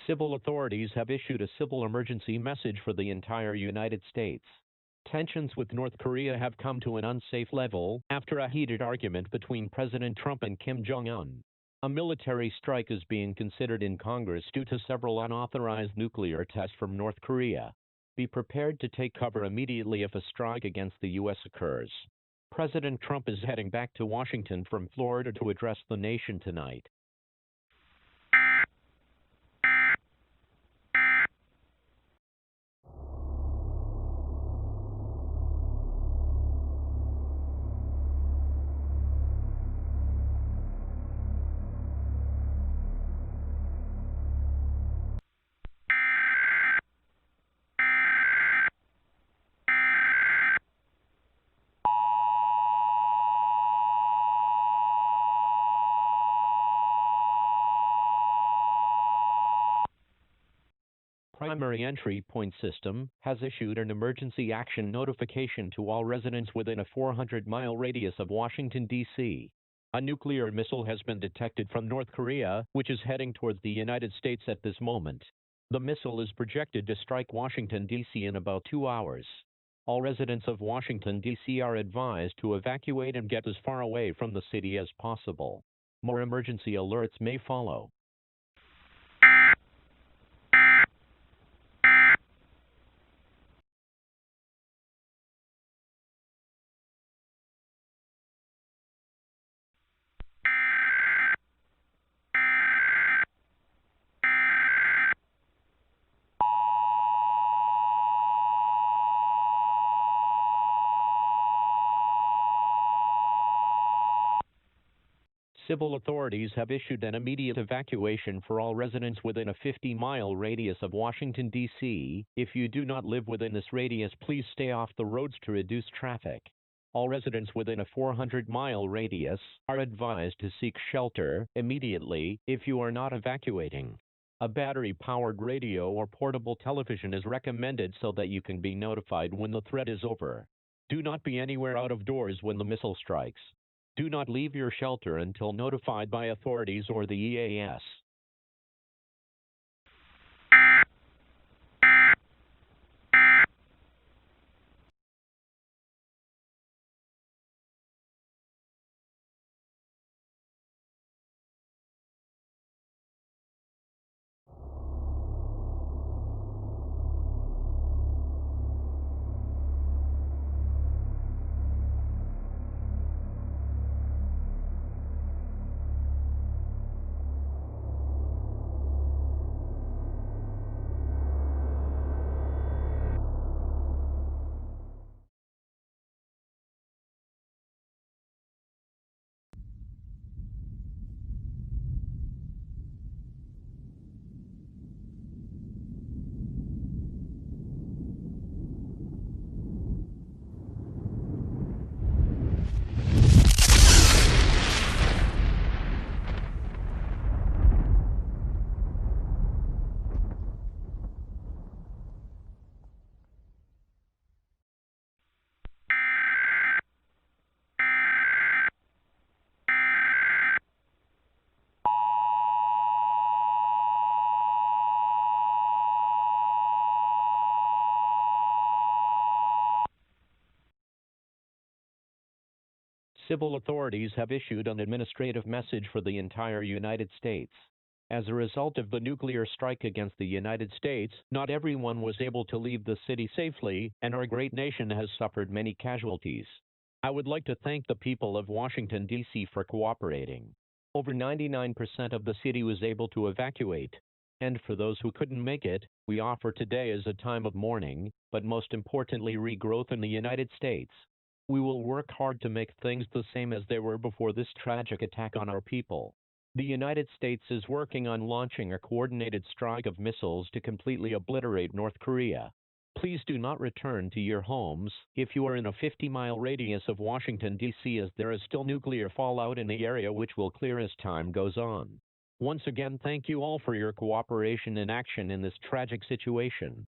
Civil authorities have issued a civil emergency message for the entire United States. Tensions with North Korea have come to an unsafe level after a heated argument between President Trump and Kim Jong-un. A military strike is being considered in Congress due to several unauthorized nuclear tests from North Korea. Be prepared to take cover immediately if a strike against the U.S. occurs. President Trump is heading back to Washington from Florida to address the nation tonight. Primary Entry Point System has issued an emergency action notification to all residents within a 400-mile radius of Washington, D.C. A nuclear missile has been detected from North Korea, which is heading towards the United States at this moment. The missile is projected to strike Washington, D.C. in about 2 hours. All residents of Washington, D.C. are advised to evacuate and get as far away from the city as possible. More emergency alerts may follow. Civil authorities have issued an immediate evacuation for all residents within a 50-mile radius of Washington, D.C. If you do not live within this radius, please stay off the roads to reduce traffic. All residents within a 400-mile radius are advised to seek shelter immediately if you are not evacuating. A battery-powered radio or portable television is recommended so that you can be notified when the threat is over. Do not be anywhere out of doors when the missile strikes. Do not leave your shelter until notified by authorities or the EAS. Civil authorities have issued an administrative message for the entire United States. As a result of the nuclear strike against the United States, not everyone was able to leave the city safely, and our great nation has suffered many casualties. I would like to thank the people of Washington, D.C. for cooperating. Over 99% of the city was able to evacuate. And for those who couldn't make it, we offer today as a time of mourning, but most importantly, regrowth in the United States. We will work hard to make things the same as they were before this tragic attack on our people. The United States is working on launching a coordinated strike of missiles to completely obliterate North Korea. Please do not return to your homes if you are in a 50-mile radius of Washington, D.C., as there is still nuclear fallout in the area which will clear as time goes on. Once again, thank you all for your cooperation and action in this tragic situation.